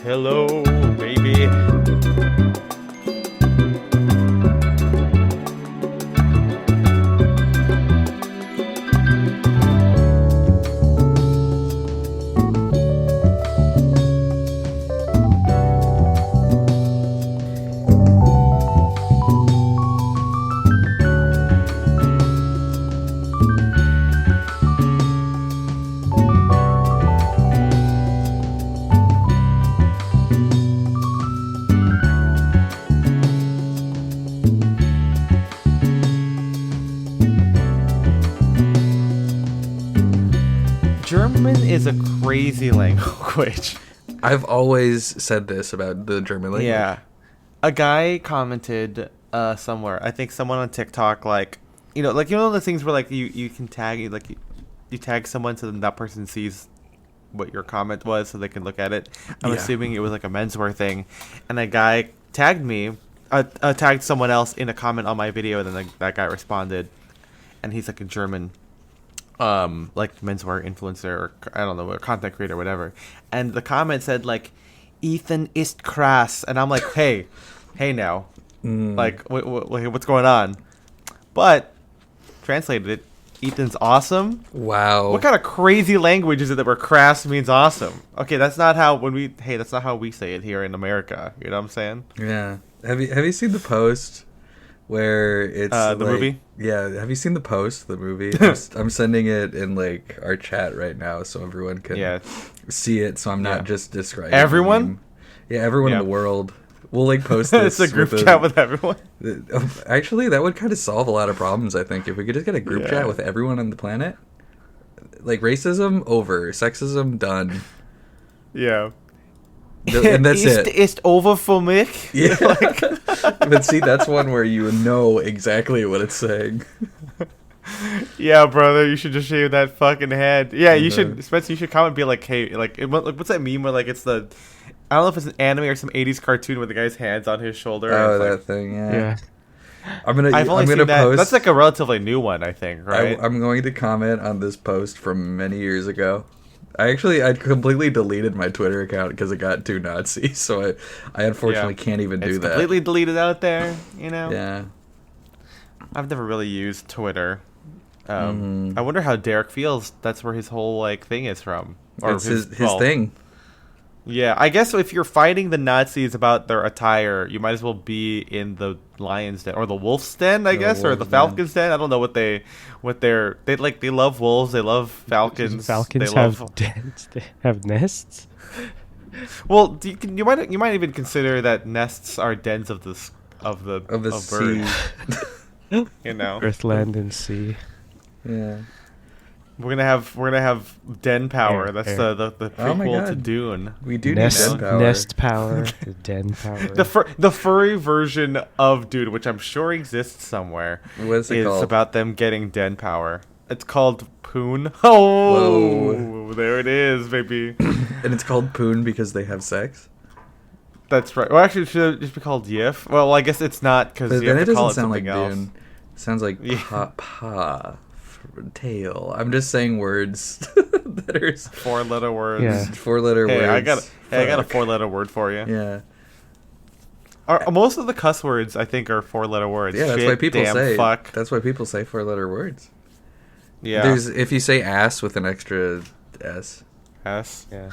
Hello, baby. German is a crazy language. I've always said this about the German language. Yeah. A guy commented somewhere, I think someone on TikTok, like the things where like you can tag you tag someone so then that person sees what your comment was so they can look at it. I'm assuming it was like a menswear thing, and a guy tagged me, tagged someone else in a comment on my video, and then that guy responded, and he's like a German like menswear influencer, or I don't know, a content creator, whatever. And the comment said like, "Ethan ist krass," and I'm like, hey now, like what's going on? But translated it, Ethan's awesome. Wow. What kind of crazy language is it that where crass means awesome? Okay, that's not how that's not how we say it here in America. You know what I'm saying? Yeah. Have you seen the post where it's the movie? Yeah. Have you seen the post, the movie? I'm sending it in like our chat right now so everyone can see it. So I'm not just describing everyone. Yeah, everyone in the world. We'll like post this. It's a group chat with everyone. Actually, that would kind of solve a lot of problems. I think if we could just get a group chat with everyone on the planet, like racism over, sexism done. Yeah. And that's it. Ist over for mich. Yeah. But see, that's one where you know exactly what it's saying. Yeah, brother, you should just shave that fucking head. Yeah, you should, Spencer. You should comment, and be like, hey, like, what's that meme where like it's the, I don't know if it's an anime or some '80s cartoon with the guy's hands on his shoulder. Oh, that like, thing, yeah. I'm gonna post. That's like a relatively new one, I think. Right. I'm going to comment on this post from many years ago. I completely deleted my Twitter account because it got too Nazi, so I unfortunately can't even do that. Completely deleted out there, you know. Yeah. I've never really used Twitter. I wonder how Derek feels. That's where his whole like thing is from. Or it's his thing. Yeah, I guess if you're fighting the Nazis about their attire, you might as well be in the lion's den or the wolf's den, I guess, or the falcon's den. I don't know what they love wolves, they love falcons. Falcons have dens. They have nests. Well, you might even consider that nests are dens of the sea. Birds. You know, Earth, land, and sea. Yeah. We're gonna have den power. That's the prequel to Dune. We do need den power. Nest power. Den power. The furry version of Dune, which I'm sure exists somewhere. What is it called? It's about them getting den power. It's called Poon. Oh, whoa. There it is, baby. And it's called Poon because they have sex. That's right. Well, actually, it should just be called Yif. Well, I guess it's not because you have to call it something else. Dune. It sounds like pa. Tail. I'm just saying words that are 4-letter words. Yeah. 4-letter words. I got a 4-letter word for you. Yeah. Most of the cuss words I think are 4-letter words. Yeah, that's Shit, why people damn, say. Fuck. That's why people say 4-letter words. Yeah. If you say ass with an extra s. S. Yeah.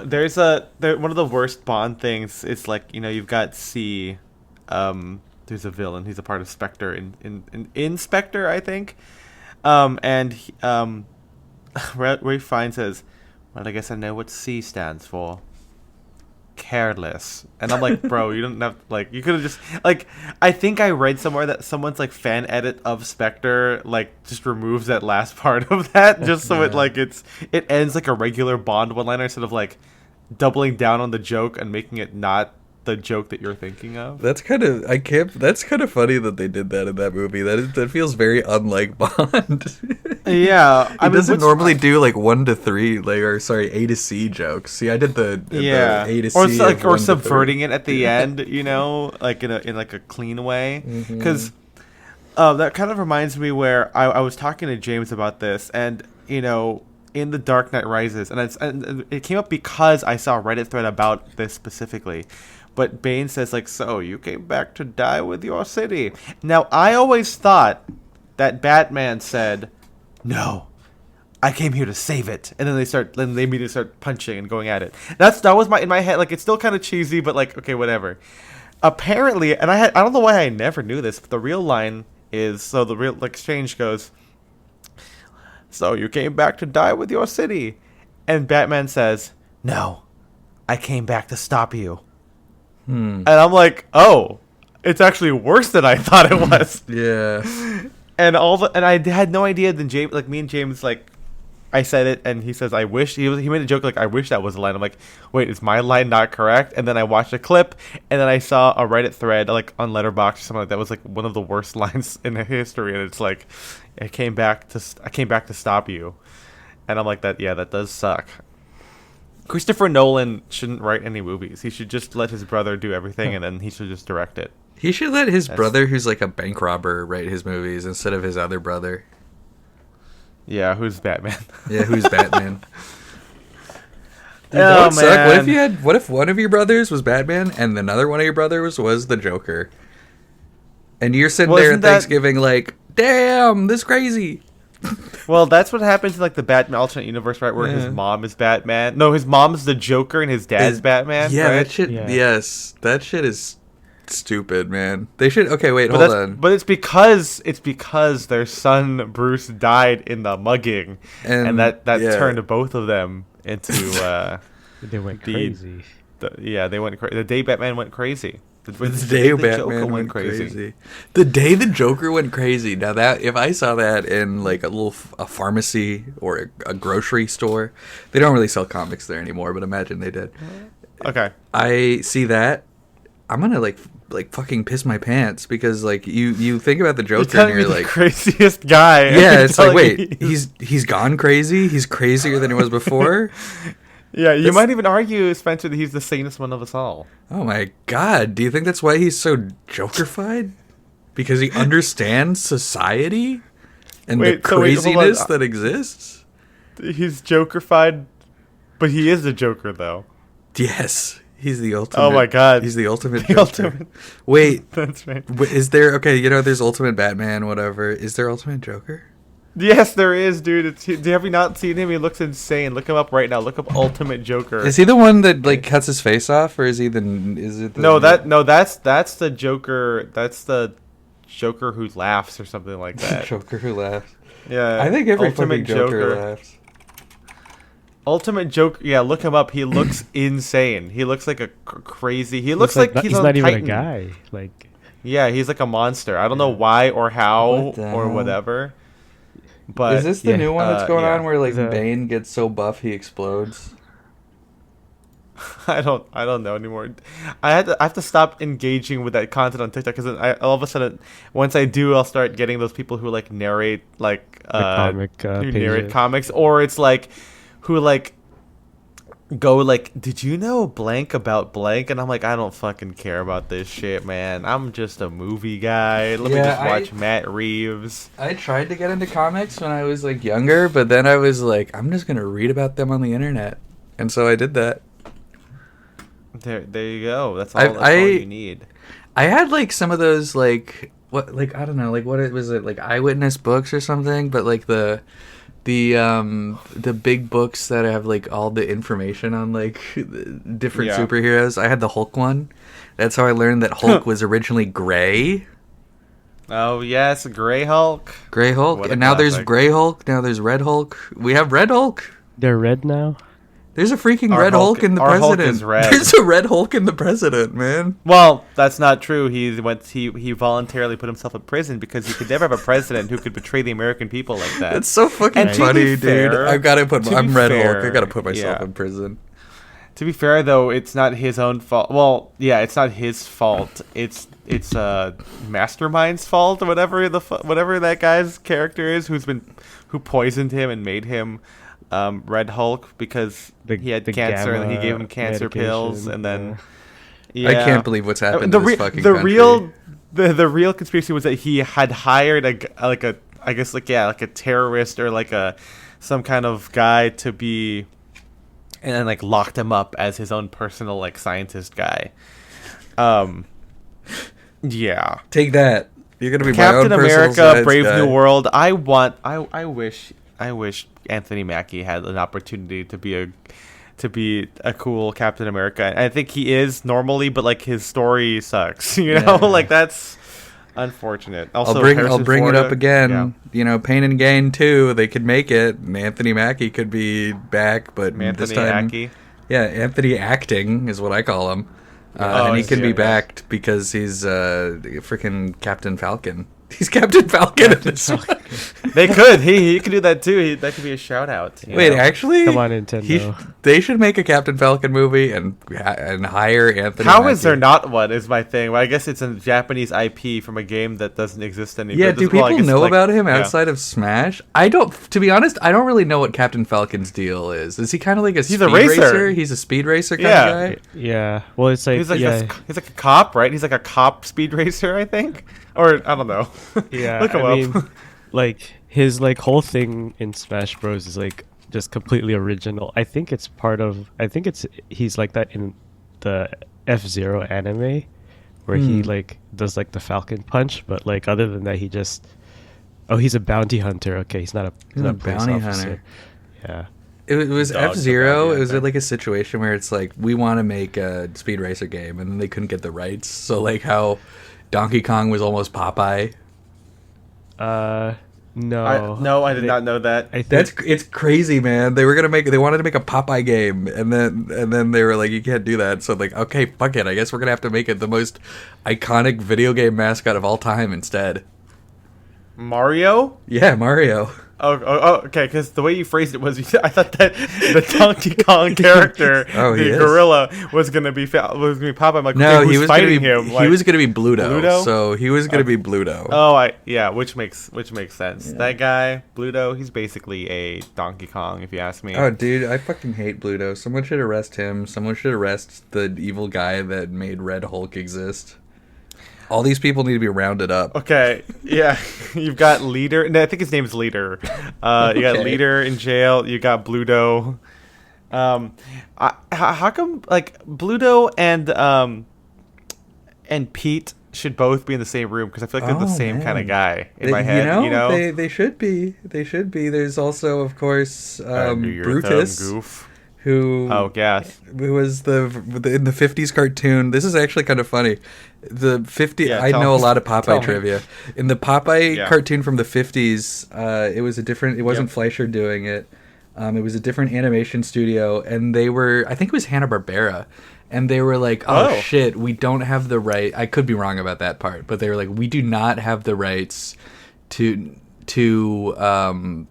There's one of the worst Bond things. It's like you've got C. There's a villain. He's a part of Spectre in Spectre, I think. Ray Fine says, well, I guess I know what C stands for. Careless. And I'm like, bro, you don't have, like, you could have just, like, I think I read somewhere that someone's, like, fan edit of Spectre, like, just removes that last part of that, just so it ends like a regular Bond one-liner instead of, like, doubling down on the joke and making it not the joke that you're thinking of. That's kind of funny that they did that in that movie. That feels very unlike Bond. Yeah, he doesn't normally do like 1 to 3, A to C jokes. See, I did the A to C, or subverting it at the end, like in like a clean way, because that kind of reminds me where I was talking to James about this, and in The Dark Knight Rises, and it came up because I saw a Reddit thread about this specifically. But Bane says, like, so you came back to die with your city. Now, I always thought that Batman said, no, I came here to save it. And then they immediately start punching and going at it. That was in my head, like, it's still kind of cheesy, but like, okay, whatever. Apparently, and I don't know why I never knew this, but the real line is, so the real exchange goes, so you came back to die with your city. And Batman says, no, I came back to stop you. And I'm like, oh, it's actually worse than I thought it was. Yeah. And I had no idea. Then James, like me and James, like I said it, and he says, I wish he made a joke like, I wish that was the line. I'm like, wait, is my line not correct? And then I watched a clip, and then I saw a Reddit thread like on Letterboxd or something like that was like one of the worst lines in history, and it's like, I came back to stop you, and I'm like, that does suck. Christopher Nolan shouldn't write any movies. He should just let his brother do everything, and then he should just direct it. He should let his brother, who's like a bank robber, write his movies instead of his other brother. Yeah, who's Batman? Yeah, who's Batman? Dude, Oh, that would suck. man. What if one of your brothers was Batman and another one of your brothers was the Joker? And you're sitting there at Thanksgiving like, damn, this crazy. Well, that's what happens in like the Batman alternate universe, right? Where his mom is Batman. No, his mom's the Joker and his dad's Batman. Yeah, right? that shit. Yeah. Yes, that shit is stupid, man. They should. Okay, wait, But hold on. But it's because their son Bruce died in the mugging, and that turned both of them into. They went crazy. They went crazy. The day Batman went crazy. The day Batman went crazy. The day the Joker went crazy. Now that if I saw that in like a pharmacy or a grocery store, they don't really sell comics there anymore. But imagine they did. Okay. I see that. I'm gonna like fucking piss my pants because like you think about the Joker and you're like craziest guy. Yeah, it's like wait, he's gone crazy. He's crazier than he was before. Yeah, you might even argue, Spencer, that he's the sanest one of us all. Oh my god, do you think that's why he's so Joker-fied? Because he understands society and the craziness that exists? He's Joker-fied, but he is the Joker, though. Yes, he's the ultimate. Oh my god. He's the ultimate Joker. Wait. That's right. Is there, okay, there's Ultimate Batman, whatever. Is there Ultimate Joker? Yes, there is, dude. Have you not seen him? He looks insane. Look him up right now. Look up Ultimate Joker. Is he the one that like cuts his face off, or is it the that's the Joker. That's the Joker who laughs or something like that. Joker who laughs. Yeah, I think every Ultimate fucking Joker laughs. Ultimate Joker. Yeah, look him up. He looks insane. He looks like a crazy. He looks like he's not even Titan. a guy. Like, yeah, he's like a monster. I don't know why or how or whatever. But is this the new one that's going on where like The- Bane gets so buff he explodes? I don't know anymore. I have to stop engaging with that content on TikTok because all of a sudden, once I do, I'll start getting those people who like narrate like comic who narrate pages. comics, or it's like who like go like, did you know blank about blank? And I'm like, I don't fucking care about this shit, man. I'm just a movie guy. Let me just watch Matt Reeves. I tried to get into comics when I was like younger, but then I was like, I'm just gonna read about them on the internet, and so I did that. There you go. That's all you need. I had like some of those like what like I don't know like what was it like eyewitness books or something, but like the big books that have like all the information on like different superheroes. I had the Hulk one. That's how I learned that Hulk was originally gray. Oh yes, Gray Hulk. Gray Hulk, What a and now there's classic. Gray Hulk. Now there's Red Hulk. We have Red Hulk. they're red now. There's a freaking Our Red Hulk- Hulk in the our Hulk president. is red. There's a Red Hulk in the president, man. Well, that's not true. He voluntarily put himself in prison because you could never have a president who could betray the American people like that. It's so fucking And to funny, be dude. fair- I've got to put. to be I'm Red fair, Hulk. I got to put myself yeah. in prison. To be fair, though, it's not his own fault. Well, yeah, it's not his fault. It's Mastermind's fault or whatever whatever that guy's character is who poisoned him and made him Red Hulk because he had cancer and he gave him cancer pills and then I can't believe what's happened the to this re- fucking the country. real the real conspiracy was that he had hired a terrorist or like a some kind of guy to be, and then like locked him up as his own personal like scientist guy. Yeah. Take that. You're gonna be Captain my own America, Brave guy. New World. I wish Anthony Mackie had an opportunity to be a cool Captain America. I think he is normally, but like his story sucks. You know, like that's unfortunate. Also, I'll bring it up again. Yeah. You know, Pain and Gain 2, they could make it, and Anthony Mackie could be back, but this time, yeah, Anthony Acting is what I call him, and he can be backed because he's freaking Captain Falcon. He's Captain Falcon in this one. They could. He could do that too. That could be a shout out. Wait, actually, come on, Nintendo. They should make a Captain Falcon movie and hire Anthony. How Mackie. is there not one? Is my thing. Well, I guess it's a Japanese IP from a game that doesn't exist anymore. Yeah, do people know about him outside of Smash? I don't. To be honest, I don't really know what Captain Falcon's deal is. Is he kind of like a speed racer? He's a speed racer kind of guy. Yeah. Well, it's like he's like a cop, right? He's like a cop speed racer, I think. Or I don't know. Yeah, Look him I up. mean, like his like whole thing in Smash Bros is like just completely original. I think it's he's like that in the F-Zero anime where he like does like the Falcon Punch, but like other than that, he's a bounty hunter. Okay, he's not a bounty hunter. Yeah. It was F-Zero. It was like a situation where it's like we want to make a speed racer game, and then they couldn't get the rights. So like how Donkey Kong was almost Popeye. No, I did not know that. It's crazy, man. They wanted to make a Popeye game, and then they were like, you can't do that. So like, okay, fuck it. I guess we're gonna have to make it the most iconic video game mascot of all time instead. Mario? Yeah, Mario. Oh, okay. Because the way you phrased it was, I thought that the Donkey Kong character, the gorilla, was gonna be Popeye. I'm like, no, okay, he was fighting him. He was gonna be Bluto. Bluto? So he was gonna be Bluto. Oh, which makes sense. Yeah. That guy, Bluto, he's basically a Donkey Kong, if you ask me. Oh, dude, I fucking hate Bluto. Someone should arrest him. Someone should arrest the evil guy that made Red Hulk exist. All these people need to be rounded up. Okay, yeah. You've got Leader. No, I think his name's Leader. You got Leader in jail. You got Bluto. How come, like, Bluto and Pete should both be in the same room? Because I feel like they're the same kind of guy in my head. You know? They should be. They should be. There's also, of course, Brutus. Goof. Who was in the 50s cartoon. This is actually kind of funny. The 50 I know a lot of Popeye trivia. In the Popeye cartoon from the 50s, it was a different, it wasn't Fleischer doing it. It was a different animation studio, and they were, I think it was Hanna-Barbera, and they were like, oh shit, we don't have the right, I could be wrong about that part, but they were like, we do not have the rights to the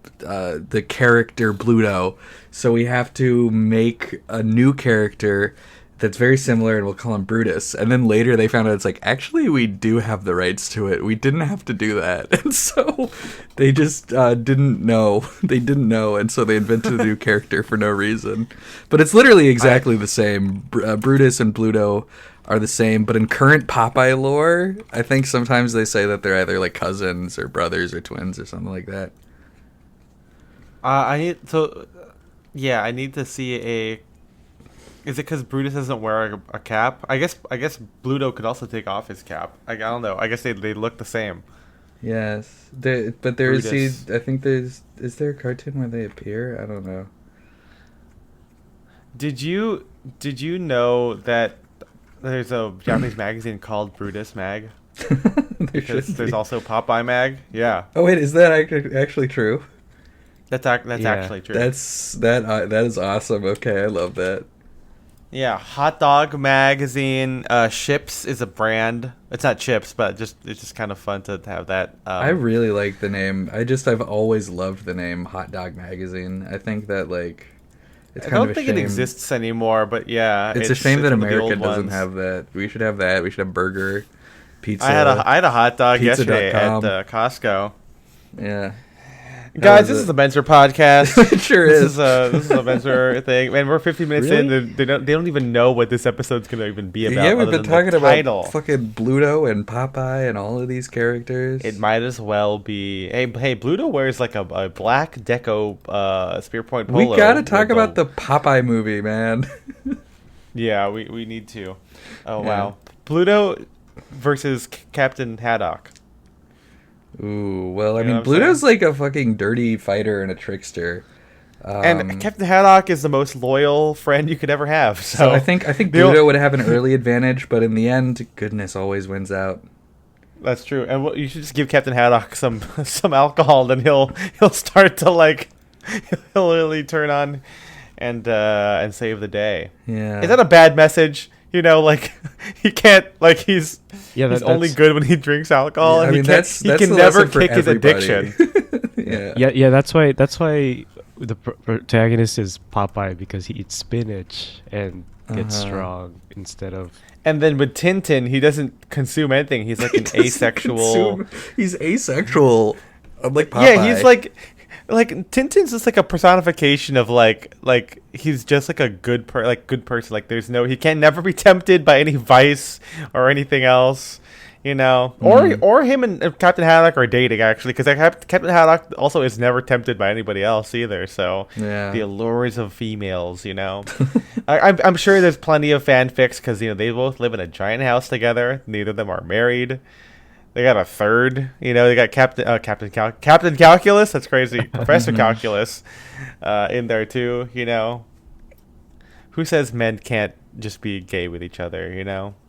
character Bluto, so we have to make a new character that's very similar, and we'll call him Brutus. And then later they found out it's like, actually we do have the rights to it, we didn't have to do that. And so they just didn't know, and so they invented a new character for no reason. But it's literally exactly the same. Brutus and Bluto are the same, but in current Popeye lore, I think sometimes they say that they're either like cousins or brothers or twins or something like that. I need to see a. Is it because Brutus doesn't wear a cap? I guess Bluto could also take off his cap. I don't know. I guess they look the same. Yes, but there's I think is there a cartoon where they appear? I don't know. Did you know that there's a Japanese magazine called Brutus Mag? There's also Popeye Mag. Yeah. Oh wait, is that actually true? That's actually true. That is awesome. Okay, I love that. Yeah, Hot Dog Magazine. Chips is a brand. It's not chips, but it's just kind of fun to have that. I really like the name. I've always loved the name Hot Dog Magazine. I think that like it's kind of a shame. I don't think it exists anymore, but yeah, it's a shame that America doesn't have that. We should have that. We should have burger, pizza. I had a hot dog yesterday at Costco. Yeah. Guys, this is the Menswear podcast. It sure is. This is a Menswear thing. Man, we're 15 minutes in. They don't even know what this episode's going to even be about. Yeah, we've been talking about fucking Bluto and Popeye and all of these characters. It might as well be... Hey, Bluto wears like a black deco spear point polo. We got to talk about the Popeye movie, man. Yeah, we need to. Oh, yeah. Wow. Bluto versus Captain Haddock. Ooh, well, I mean, Bluto's like a fucking dirty fighter and a trickster. And Captain Haddock is the most loyal friend you could ever have. So I think Bluto would have an early advantage, but in the end, goodness always wins out. That's true. And you should just give Captain Haddock some alcohol, then he'll start to like he'll really turn on and save the day. Yeah. Is that a bad message? You know, like he can't, like he's only good when he drinks alcohol. Yeah, and I mean, that's he can never kick his everybody. addiction. Yeah. That's why the protagonist is Popeye, because he eats spinach and gets strong instead of. And then with Tintin, he doesn't consume anything. He's like an asexual. He's asexual. Unlike Popeye. Yeah, he's like Tintin's just like a personification of like he's just like a good person. Like he can never be tempted by any vice or anything else, you know. Or him and Captain Haddock are dating, actually, because Captain Haddock also is never tempted by anybody else either. So the allures of females, you know. I'm sure there's plenty of fanfics because they both live in a giant house together. Neither of them are married. They got a third, they got Captain Calculus. That's crazy. Professor Calculus in there too, Who says men can't just be gay with each other,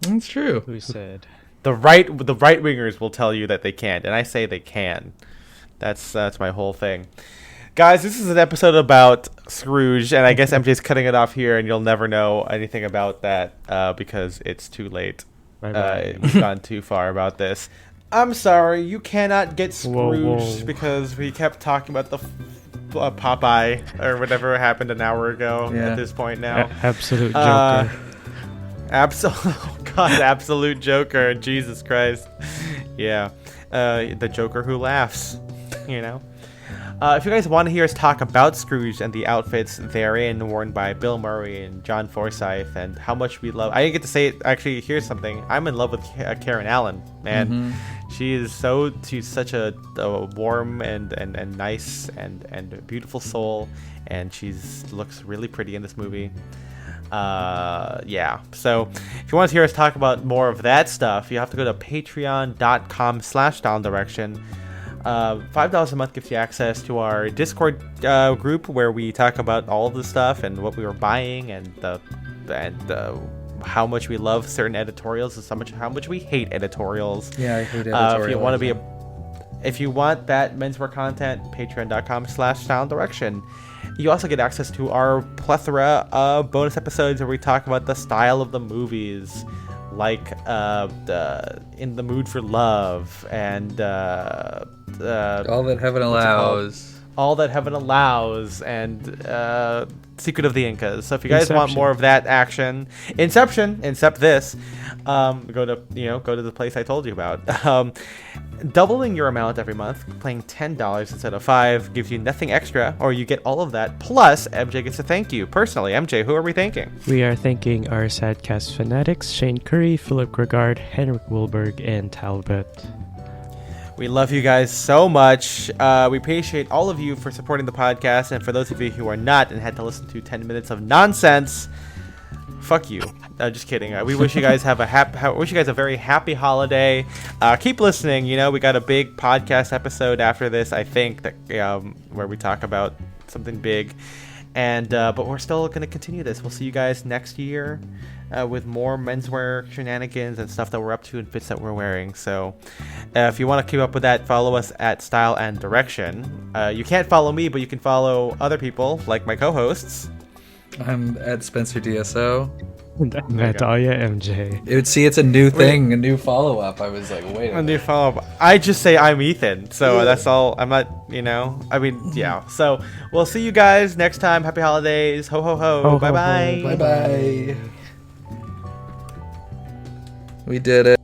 That's true. Who said? The right wingers will tell you that they can't, and I say they can. That's my whole thing. Guys, this is an episode about Scrooge, and I guess MJ's cutting it off here, and you'll never know anything about that because it's too late. We've gone too far about this. I'm sorry, you cannot get Scrooged because we kept talking about the Popeye or whatever happened an hour ago at this point now. Absolute Joker. Absolute Joker. Jesus Christ. Yeah. The Joker who laughs, If you guys want to hear us talk about Scrooge and the outfits therein worn by Bill Murray and John Forsythe and how much we love... I didn't get to say it. Actually, here's something. I'm in love with Karen Allen, man. Mm-hmm. She's such a warm and nice and beautiful soul, and looks really pretty in this movie. Yeah. So if you want to hear us talk about more of that stuff, you have to go to patreon.com/downdirection. $5 a month gives you access to our Discord group where we talk about all of the stuff and what we were buying and how much we love certain editorials and how much we hate editorials. Yeah, I hate editorials. If you want that menswear content, patreon.com/sounddirection. You also get access to our plethora of bonus episodes where we talk about the style of the movies, like In the Mood for Love and All That Heaven Allows, and Secret of the Incas. So if you guys want more of that action, Inception, this, go to the place I told you about. Doubling your amount every month, paying $10 instead of $5, gives you nothing extra, or you get all of that. Plus, MJ gets to thank you personally. MJ, who are we thanking? We are thanking our Sadcast fanatics: Shane Curry, Philip Gregard, Henrik Wilberg, and Talbot. We love you guys so much. We appreciate all of you for supporting the podcast, and for those of you who are not and had to listen to 10 minutes of nonsense, fuck you. Just kidding. We wish you guys a very happy holiday. Keep listening. We got a big podcast episode after this, I think, that where we talk about something big, and but we're still going to continue this. We'll see you guys next year with more menswear shenanigans and stuff that we're up to and fits that we're wearing. So if you want to keep up with that, follow us at Style and Direction. You can't follow me, but you can follow other people like my co-hosts. I'm at Spencer DSO. Natalia MJ. It's a new thing, a new follow-up. I was like, wait a new follow-up. I just say I'm Ethan, so that's all. I'm not, yeah. So we'll see you guys next time. Happy holidays. Ho, ho, ho. Bye-bye. Bye-bye. We did it.